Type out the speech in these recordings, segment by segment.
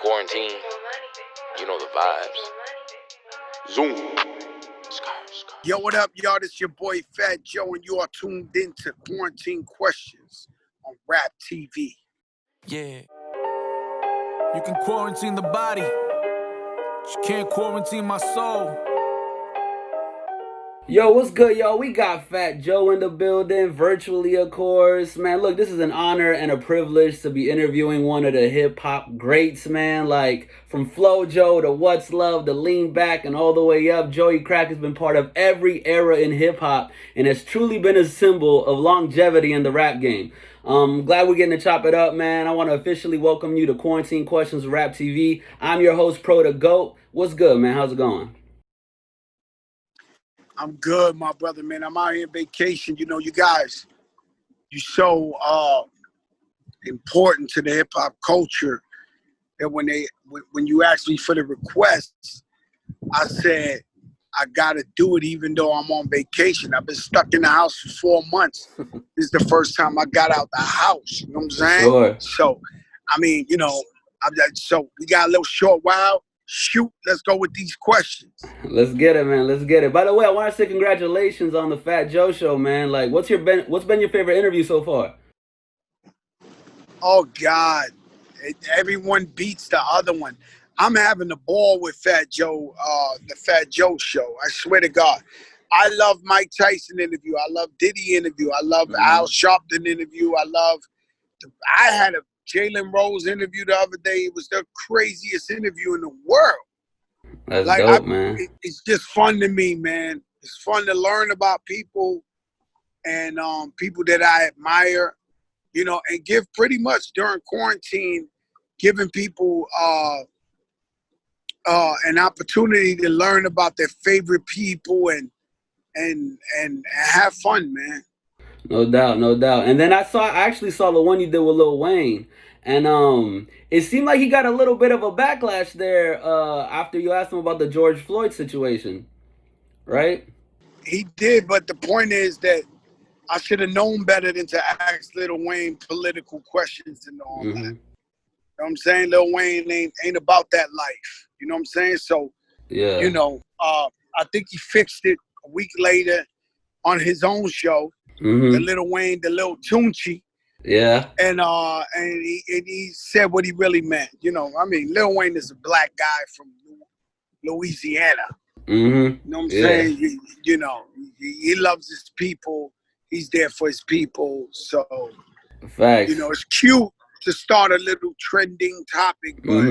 Quarantine, you know the vibes. Zoom. Yo, what up, y'all? This your boy Fat Joe, and you are tuned in to Quarantine Questions on RapTV. Yeah. You can quarantine the body, but you can't quarantine my soul. Yo, what's good, y'all? We got Fat Joe in the building, virtually, of course. Man, look, this is an honor and a privilege to be interviewing one of the hip-hop greats, man. Like, from Flow Joe to What's Love to Lean Back and all the way up, Joey Crack has been part of every era in hip-hop and has truly been a symbol of longevity in the rap game. Glad we're getting to chop it up, man. I want to officially welcome you to Quarantine Questions with Rap TV. I'm your host, Pro the GOAT. What's good, man? How's it going? I'm good, my brother, man. I'm out here on vacation. You know, you guys, you're so important to the hip-hop culture that when you asked me for the requests, I said, I got to do it even though I'm on vacation. I've been stuck in the house for 4 months. This is the first time I got out the house. You know what I'm saying? Sure. So, I mean, you know, so we got a little short while. Shoot, let's go with these questions. Let's get it, man. Let's get it. By the way, I want to say congratulations on the Fat Joe show, man. Like, what's been your favorite interview so far? Oh God, everyone beats the other one. I'm having a ball with Fat Joe, the Fat Joe show. I swear to God. I love Mike Tyson interview. I love Diddy interview. I love Al Sharpton interview. I had a Jalen Rose interview the other day. It was the craziest interview in the world. That's like, dope, man. It's just fun to me, man. It's fun to learn about people and people that I admire, you know, and give pretty much during quarantine, giving people an opportunity to learn about their favorite people and have fun, man. No doubt, no doubt. And then I actually saw the one you did with Lil Wayne. And it seemed like he got a little bit of a backlash there after you asked him about the George Floyd situation, right? He did, but the point is that I should have known better than to ask Lil Wayne political questions and all that. You know what I'm saying? Lil Wayne ain't about that life. You know what I'm saying? So, yeah. You know, I think he fixed it a week later on his own show. The Lil Wayne, the Lil Tunchi. Yeah. And he said what he really meant. You know, I mean, Lil Wayne is a black guy from Louisiana. You know what I'm saying? You know, he loves his people. He's there for his people. So, facts. You know, it's cute to start a little trending topic, but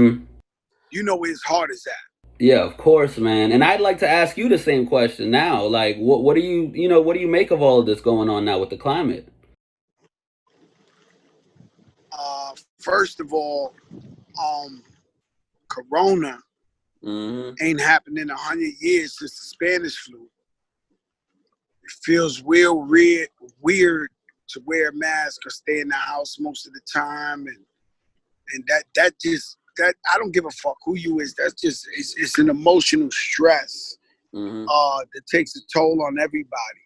you know where his heart is at. Yeah, of course, man. And I'd like to ask you the same question now. Like, what do you make of all of this going on now with the climate? First of all, Corona ain't happened in 100 years since the Spanish flu. It feels real weird to wear a mask or stay in the house most of the time, and that I don't give a fuck who you is. That's just it's an emotional stress that takes a toll on everybody.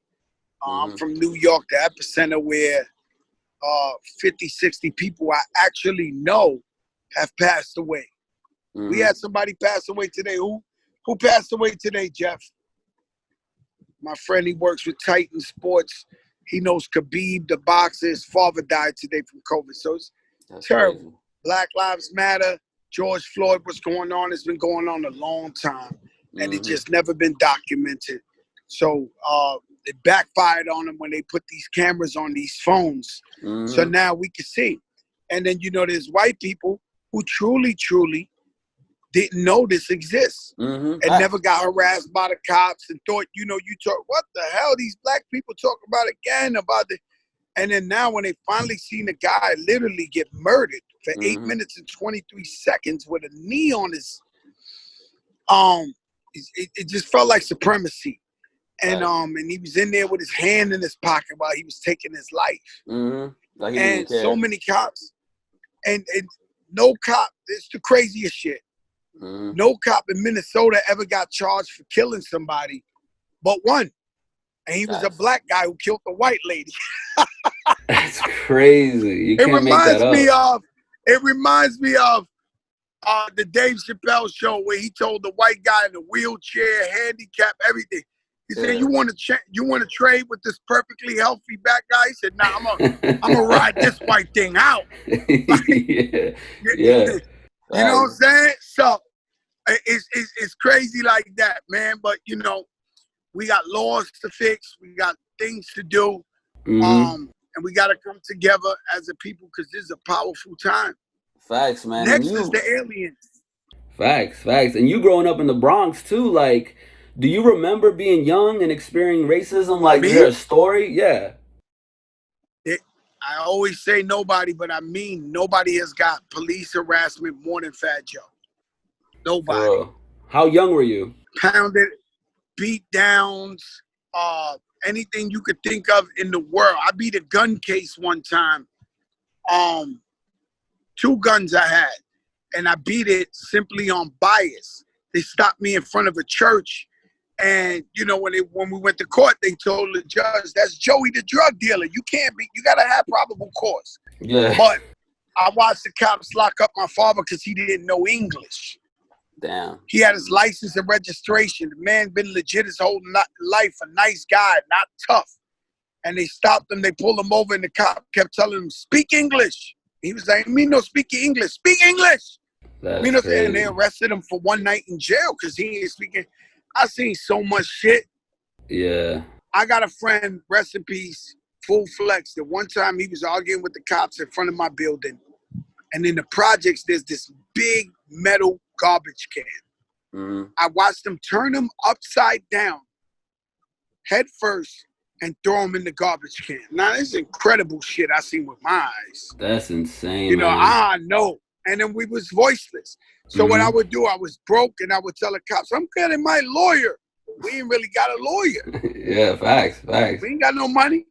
I'm from New York, the epicenter where 50, 60 people I actually know have passed away. We had somebody pass away today. Who passed away today, Jeff? My friend, he works with Titan Sports. He knows Khabib, the boxer. His father died today from COVID. So it's terrible. Crazy. Black Lives Matter. George Floyd, what's going on? It's been going on a long time, and it just never been documented. So it backfired on them when they put these cameras on these phones. So now we can see. And then, you know, there's white people who truly didn't know this exists and never got harassed by the cops and thought, you know, what the hell? These black people talk about again about the. And then now when they finally seen a guy literally get murdered for 8 minutes and 23 seconds with a knee on his, it just felt like supremacy. And and he was in there with his hand in his pocket while he was taking his life. Like and so many cops, and no cop, it's the craziest shit. No cop in Minnesota ever got charged for killing somebody but one. And he was a black guy who killed the white lady. That's crazy. You can't make that up. It reminds me of The Dave Chappelle show where he told the white guy in the wheelchair, handicap, everything. He said, "You want to trade with this perfectly healthy black guy?" He said, "Nah, I'm gonna ride this white thing out." Yeah. You know what I'm saying? So it's crazy like that, man. But you know, we got laws to fix, we got things to do, and we got to come together as a people because this is a powerful time. Facts, man. Next is the aliens. Facts. And you growing up in the Bronx too, like, do you remember being young and experiencing racism? Like, is there a story? Yeah. I always say nobody, but I mean nobody has got police harassment more than Fat Joe. Nobody. How young were you? Pounded, beat downs, anything you could think of in the world. I beat a gun case one time. 2 guns I had, and I beat it simply on bias. They stopped me in front of a church, and you know when we went to court, they told the judge, "That's Joey the drug dealer. You can't be. You gotta have probable cause." Yeah. But I watched the cops lock up my father because he didn't know English. Damn. He had his license and registration. The man been legit his whole life, a nice guy, not tough. And they stopped him. They pulled him over, and the cop kept telling him, "Speak English." He was like, "Me no speak English. Speak English." That's you know, crazy. And they arrested him for 1 night in jail because he ain't speaking. I seen so much shit. Yeah. I got a friend, rest in peace, Full Flex, that one time he was arguing with the cops in front of my building. And in the projects, there's this big metal garbage can. I watched them turn him upside down, head first, and throw him in the garbage can. Now, this is incredible shit I seen with my eyes. That's insane, You know, man. I know. And then we was voiceless. So what I would do, I was broke, and I would tell the cops, "I'm getting my lawyer." We ain't really got a lawyer. Yeah, facts. We ain't got no money.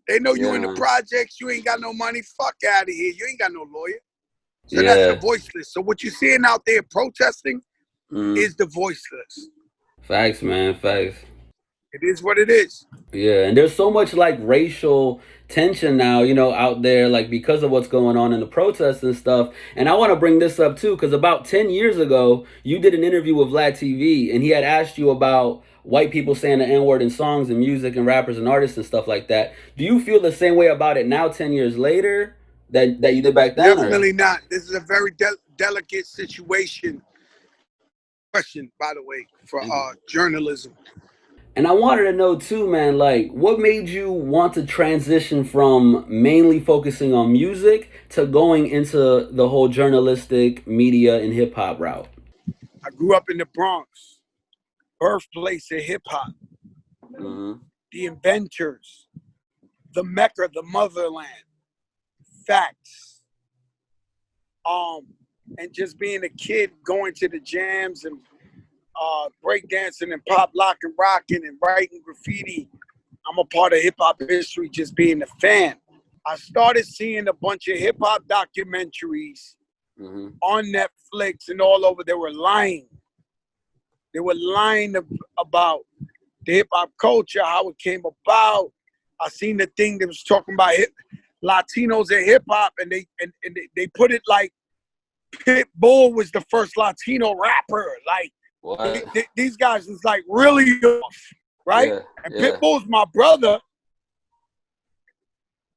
They know you in the projects. You ain't got no money. Fuck out of here. You ain't got no lawyer. So that's the voiceless. So what you're seeing out there protesting is the voiceless. Facts, man. Facts. It is what it is. Yeah, and there's so much like racial tension now, you know, out there, like because of what's going on in the protests and stuff. And I want to bring this up too, because about 10 years ago, you did an interview with RapTV, and he had asked you about white people saying the N-word in songs and music and rappers and artists and stuff like that. Do you feel the same way about it now, 10 years later, that you did back then? Definitely not. This is a very delicate situation. Question, by the way, for journalism. And I wanted to know too, man, like what made you want to transition from mainly focusing on music to going into the whole journalistic media and hip hop route? I grew up in the Bronx, birthplace of hip hop. The inventors, the Mecca, the motherland, facts. And just being a kid going to the jams and breakdancing and pop lock and rocking and writing graffiti. I'm a part of hip hop history just being a fan. I started seeing a bunch of hip hop documentaries on Netflix and all over. They were lying. They were lying about the hip hop culture, how it came about. I seen the thing that was talking about Latinos in hip hop, and they put it like Pitbull was the first Latino rapper. Like, these guys was like really off, right? And Pitbull's my brother.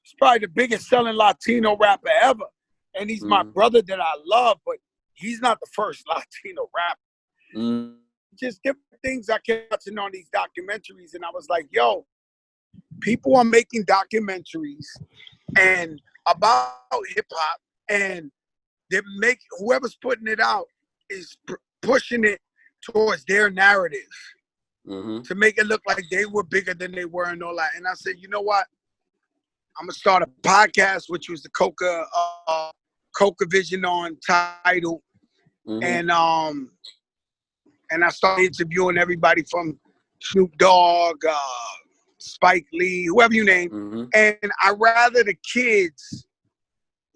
He's probably the biggest selling Latino rapper ever. And he's my brother that I love, but he's not the first Latino rapper. Just different things I kept watching on these documentaries, and I was like, yo, people are making documentaries and about hip hop, and they make whoever's putting it out is pushing it towards their narrative to make it look like they were bigger than they were and all that. And I said, you know what? I'm gonna start a podcast, which was the Coca Vision on Untitled, and I started interviewing everybody from Snoop Dogg, Spike Lee, whoever you name. And I rather the kids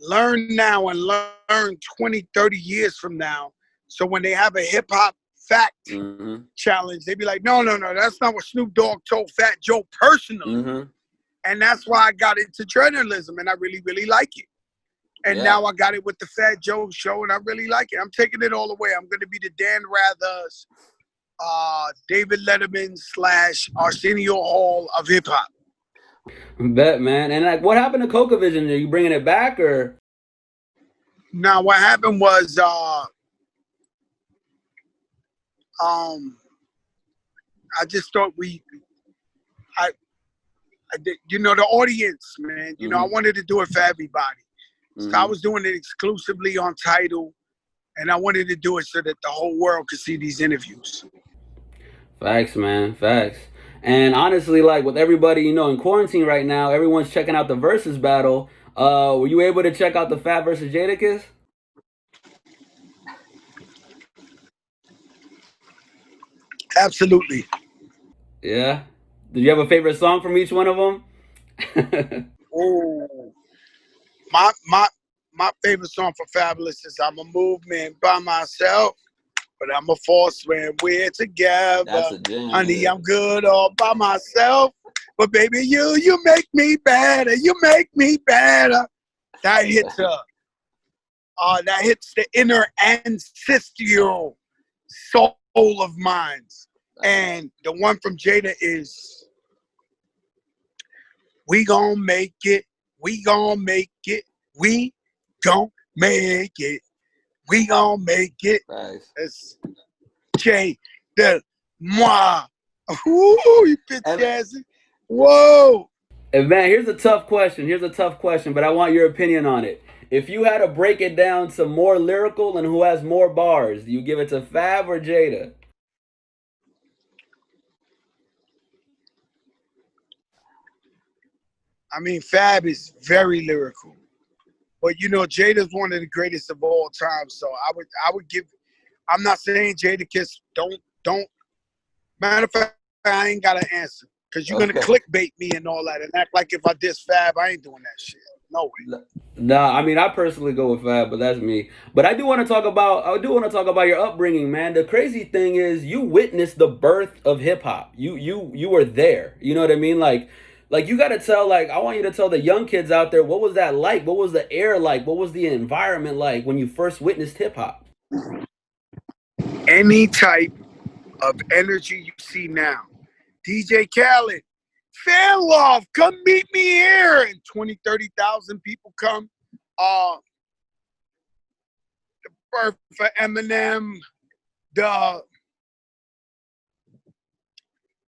learn now and learn 20, 30 years from now. So when they have a hip hop fact challenge, they be like, no, that's not what Snoop Dogg told Fat Joe personally. And that's why I got into journalism, and I really, really like it. And now I got it with the Fat Joe show, and I really like it. I'm taking it all the way. I'm going to be the Dan Rather's, David Letterman / Arsenio Hall of hip hop. Bet, man. And like, what happened to Coca Vision? Are you bringing it back or? Now, what happened was, I just thought I did, you know, the audience, man. You know, I wanted to do it for everybody. So I was doing it exclusively on Tidal, and I wanted to do it so that the whole world could see these interviews. Facts, man. Facts. And honestly, like with everybody, you know, in quarantine right now, everyone's checking out the versus battle. Were you able to check out the Fab versus Jadakiss? Absolutely. Yeah. Did you have a favorite song from each one of them? Oh, my favorite song for Fabolous is "I'm a Movement by Myself, but I'm a force when we're together." That's a jam. Honey, I'm good all by myself, but baby, you make me better. You make me better. That hits the inner ancestral soul of mine. And the one from Jada is, "We gon' make it. We gon' make it. We gon' make it. We gon' make it." Nice. That's Jay the moi. Ooh, you bitch assy. Whoa. And man, here's a tough question. But I want your opinion on it. If you had to break it down to more lyrical and who has more bars, do you give it to Fab or Jada? I mean, Fab is very lyrical, but you know, Jada's one of the greatest of all time. So I would give. I'm not saying Jadakiss don't. Matter of fact, I ain't got an answer because you're gonna clickbait me and all that and act like if I diss Fab, I ain't doing that shit. No way. Nah, I mean, I personally go with Fab, but that's me. But I do want to talk about your upbringing, man. The crazy thing is, you witnessed the birth of hip hop. You were there. You know what I mean? Like you got to tell. Like I want you to tell the young kids out there, what was that like? What was the air like? What was the environment like when you first witnessed hip hop? Any type of energy you see now, DJ Khaled, fan love, come meet me here, and 20, 30,000 people come. The birth for Eminem,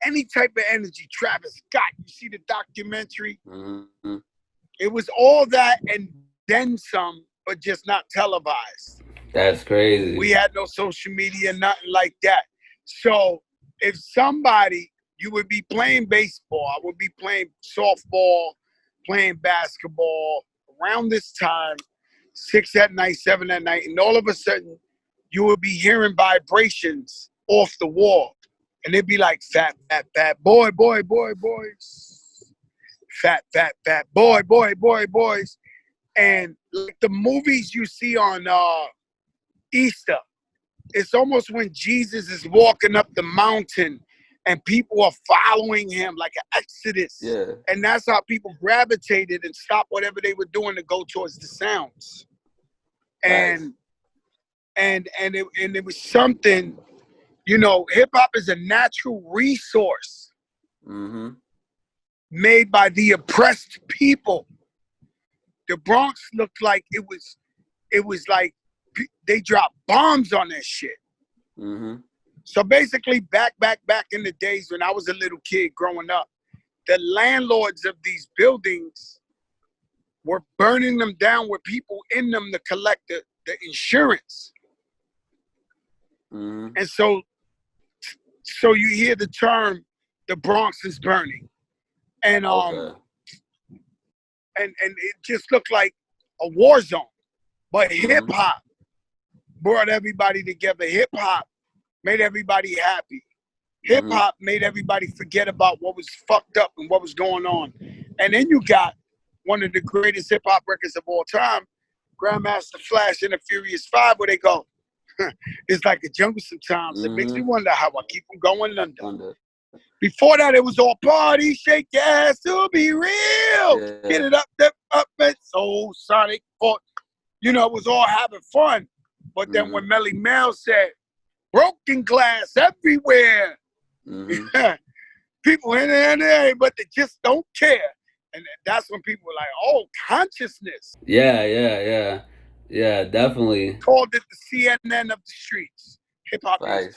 any type of energy, Travis Scott, you see the documentary? Mm-hmm. It was all that and then some, but just not televised. That's crazy. We had no social media, nothing like that. So if somebody, you would be playing baseball, I would be playing softball, playing basketball around this time, 6 at night, 7 at night, and all of a sudden you would be hearing vibrations off the wall. And it'd be like fat, fat, fat, boy, boy, boy, boys. Fat, fat, fat, boy, boy, boy, boys. And like the movies you see on Easter, it's almost when Jesus is walking up the mountain and people are following him like an exodus. Yeah. And that's how people gravitated and stopped whatever they were doing to go towards the sounds. And nice. and it was something, you know, hip hop is a natural resource made by the oppressed people. The Bronx looked like it was like they dropped bombs on that shit. So basically, back in the days when I was a little kid growing up, the landlords of these buildings were burning them down with people in them to collect the insurance. And so you hear the term, the Bronx is burning. And and it just looked like a war zone. But hip hop brought everybody together. Hip hop made everybody happy. Hip hop made everybody forget about what was fucked up and what was going on. And then you got one of the greatest hip hop records of all time, Grandmaster Flash and the Furious Five, where they go, it's like a jungle sometimes. It makes me wonder how I keep them going under. Before that, it was all party, shake your ass to be real. Yeah. Get it up, and soul sonic. it was all having fun. But then when Melle Mel said, broken glass everywhere, people in there, but they just don't care. And that's when people were like, oh, consciousness. Yeah, definitely. Called it the CNN of the streets, hip-hop music.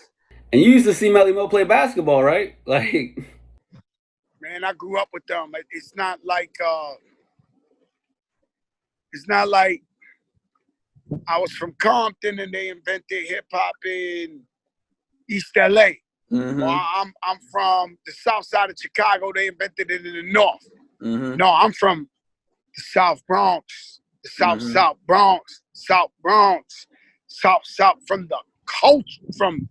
And you used to see Melle Mel play basketball, right? Like, man, I grew up with them. It's not like I was from Compton and they invented hip-hop in East LA. Or I'm from the south side of Chicago, they invented it in the north. No, I'm from the South Bronx, the South Bronx, South from the culture. From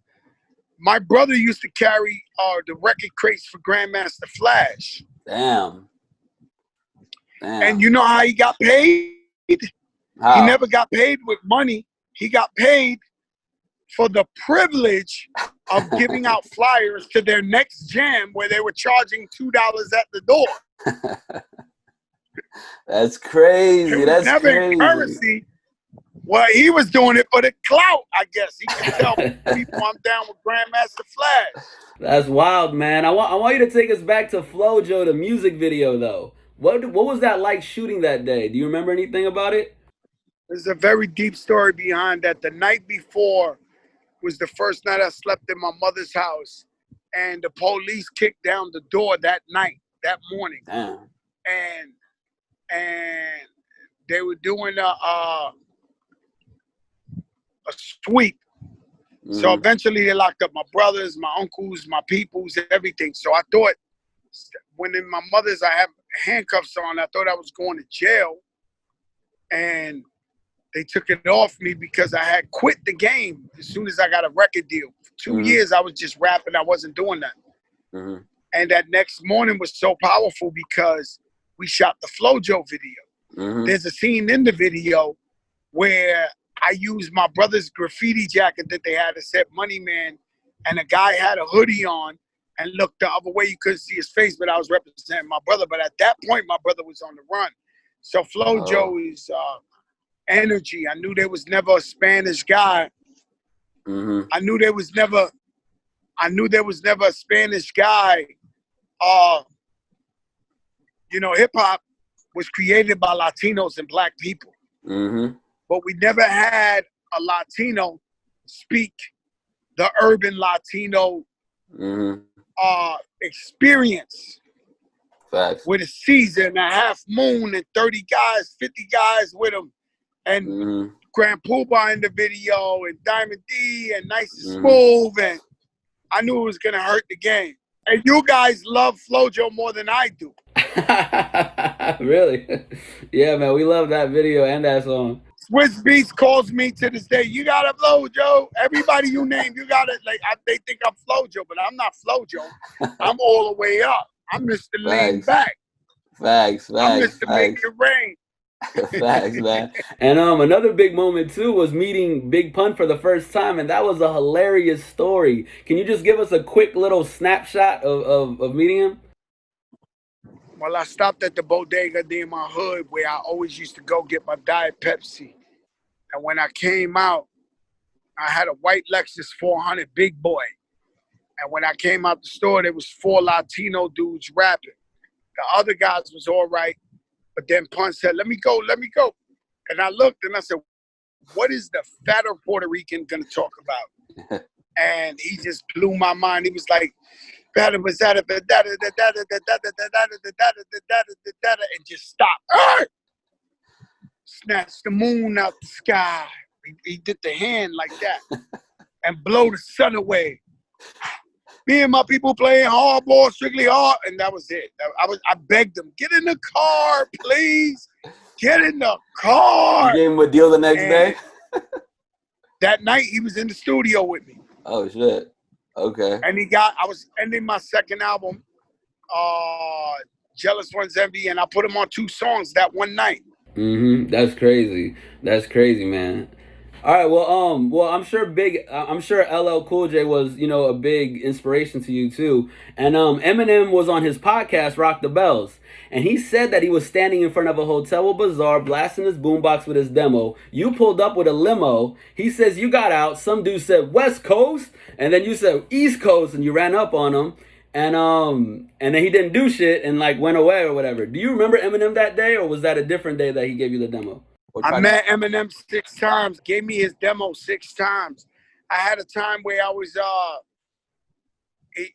my brother used to carry the record crates for Grandmaster Flash. Damn. And you know how he got paid? How? He never got paid with money. He got paid for the privilege of giving out flyers to their next jam where they were charging $2 at the door. That's crazy. That's never crazy. Currency. Well, he was doing it for the clout, I guess. He could tell people I'm down with Grandmaster Flash. That's wild, man. I want you to take us back to FloJo, the music video, though. What was that like shooting that day? Do you remember anything about it? There's a very deep story behind that. The night before was the first night I slept in my mother's house, and the police kicked down the door that morning. Damn. And they were doing a sweep. So eventually they locked up my brothers, my uncles, my peoples, everything. So I thought, when in my mother's I have handcuffs on, I thought I was going to jail. And they took it off me because I had quit the game as soon as I got a record deal. For 2 years I was just rapping, I wasn't doing that. And that next morning was so powerful because we shot the FloJo video. There's a scene in the video where I used my brother's graffiti jacket that they had that said Money Man, and a guy had a hoodie on and looked the other way. You couldn't see his face, but I was representing my brother. But at that point, my brother was on the run. So FloJo is energy. I knew there was never a Spanish guy. I knew there was never a Spanish guy. Hip hop was created by Latinos and Black people. But we never had a Latino speak the urban Latino experience. Facts. With a season and a half moon and 30 guys, 50 guys with him. And Grand Poobah in the video and Diamond D and Nice and Smooth. And I knew it was going to hurt the game. And you guys love FloJo more than I do. Really? Yeah, man, we love that video and that song. Swiss Beats calls me to this day. You got a FloJo. Everybody you name, you got it. Like they think I'm FloJo, but I'm not FloJo. I'm all the way up. I'm Mr. Lean Back. Facts. I'm Mr. Make It Rain. Facts, man. And another big moment too was meeting Big Pun for the first time, and that was a hilarious story. Can you just give us a quick little snapshot of meeting him? Well, I stopped at the bodega in my hood where I always used to go get my Diet Pepsi. And when I came out, I had a white Lexus 400 big boy. And when I came out the store, there was 4 Latino dudes rapping. The other guys was all right. But then Pun said, let me go. And I looked and I said, what is the fatter Puerto Rican going to talk about? And he just blew my mind. He was like, and just stopped. Snatched the moon out the sky. He did the hand like that and blow the sun away. Me and my people playing hardball, strictly hard, and that was it. I begged them, get in the car, please. Get in the car. You gave him a deal the next day? That night, he was in the studio with me. Oh, shit. Okay. And I was ending my second album, Jealous One's Envy, and I put him on 2 songs that one night. That's crazy. That's crazy, man. All right, well, I'm sure LL Cool J was, you know, a big inspiration to you too. And Eminem was on his podcast, Rock the Bells, and he said that he was standing in front of a hotel bazaar, blasting his boombox with his demo. You pulled up with a limo. He says you got out. Some dude said West Coast, and then you said East Coast, and you ran up on him. And then he didn't do shit and like went away or whatever. Do you remember Eminem that day, or was that a different day that he gave you the demo? I met Eminem 6 times, gave me his demo 6 times. I had a time where I was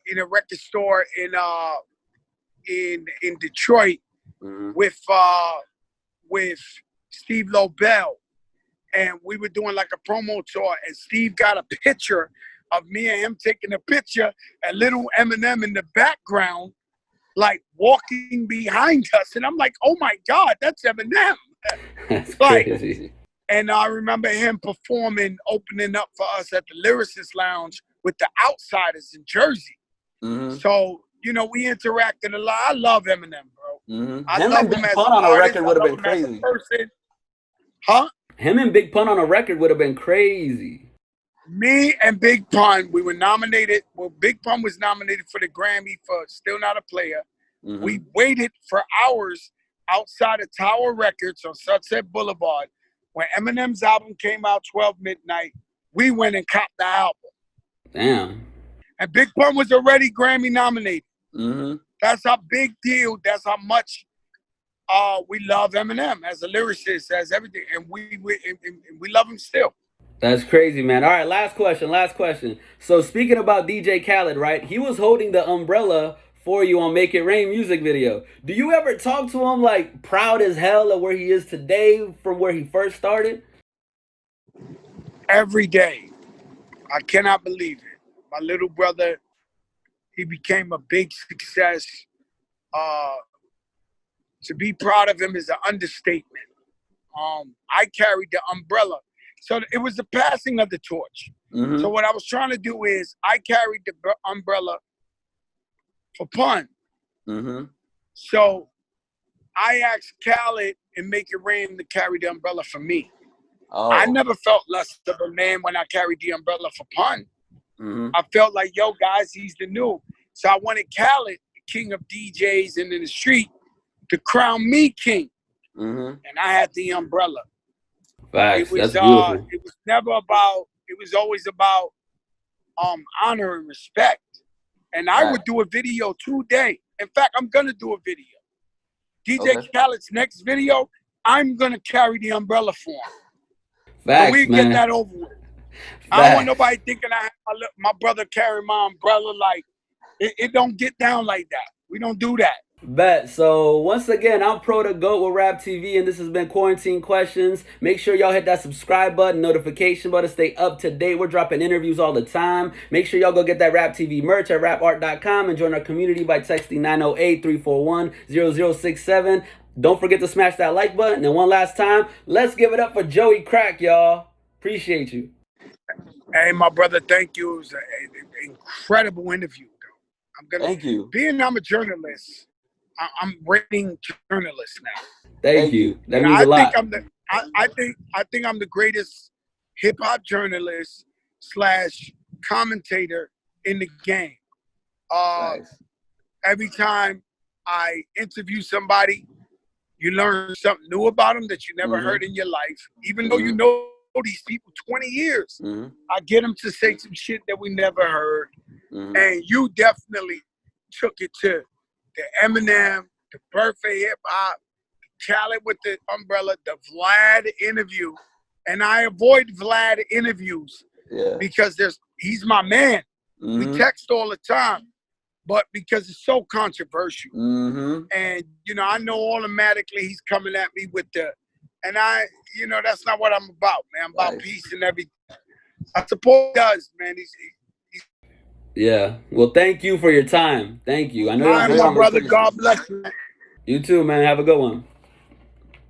in a record store in Detroit with Steve Lobel, and we were doing like a promo tour, and Steve got a picture of me and him taking a picture, and little Eminem in the background, like walking behind us, and I'm like, oh my God, that's Eminem. That's like, crazy. And I remember him performing, opening up for us at the Lyricist Lounge with the Outsiders in Jersey. So, you know, we interacted a lot. I love Eminem, bro. I love him as Pun on a record would have been crazy. Huh? Him and Big Pun on a record would have been crazy. Me and Big Pun, we were nominated. Well, Big Pun was nominated for the Grammy for Still Not a Player. We waited for hours outside of Tower Records on Sunset Boulevard. When Eminem's album came out 12 midnight, we went and copped the album. Damn. And Big Pun was already Grammy nominated. That's a big deal. That's how much we love Eminem as a lyricist, as everything. And we love him still. That's crazy, man. All right, last question. So speaking about DJ Khaled, right? He was holding the umbrella for you on Make It Rain music video. Do you ever talk to him like proud as hell of where he is today from where he first started? Every day. I cannot believe it. My little brother, he became a big success. To be proud of him is an understatement. I carried the umbrella. So it was the passing of the torch. So what I was trying to do is I carried the umbrella for Pun. So I asked Khaled and Make It Rain to carry the umbrella for me. I never felt less of a man when I carried the umbrella for Pun. I felt like, yo, guys, he's the new. So I wanted Khaled, the king of DJs and in the street, to crown me king. And I had the umbrella. Facts. That's beautiful. It was never about, it was always about honor and respect. And I would do a video today. In fact, I'm going to do a video. DJ Khaled's next video, I'm going to carry the umbrella for him. Facts, so we man. get that over with. I don't want nobody thinking I have my brother carry my umbrella. Like, it don't get down like that. We don't do that. Bet. So once again, I'm Pro the GOAT with RapTV, and this has been Quarantine Questions. Make sure y'all hit that subscribe button, notification button, stay up to date. We're dropping interviews all the time. Make sure y'all go get that RapTV merch at rapart.com and join our community by texting 908-341-0067. Don't forget to smash that like button. And one last time, let's give it up for Joey Crack, y'all. Appreciate you. Hey, my brother, thank you. It was an incredible interview, though. Thank you. Being I'm a journalist, I'm rating journalists now. Thank you. That means a lot. I think I'm the greatest hip hop journalist / commentator in the game. Nice. Every time I interview somebody, you learn something new about them that you never heard in your life. Even though you know these people 20 years, I get them to say some shit that we never heard. And you definitely took it to the Eminem, the birth of hip hop, Khaled with the umbrella, the Vlad interview. And I avoid Vlad interviews because he's my man. We text all the time, but because it's so controversial. And, you know, I know automatically he's coming at me with and you know, that's not what I'm about, man. I'm about peace and everything. I support he does, man. He's yeah. Well, thank you for your time. Thank you. I know you're my brother. God bless you. You too, man. Have a good one.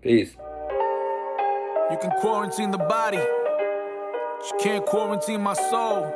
Peace. You can quarantine the body, but you can't quarantine my soul.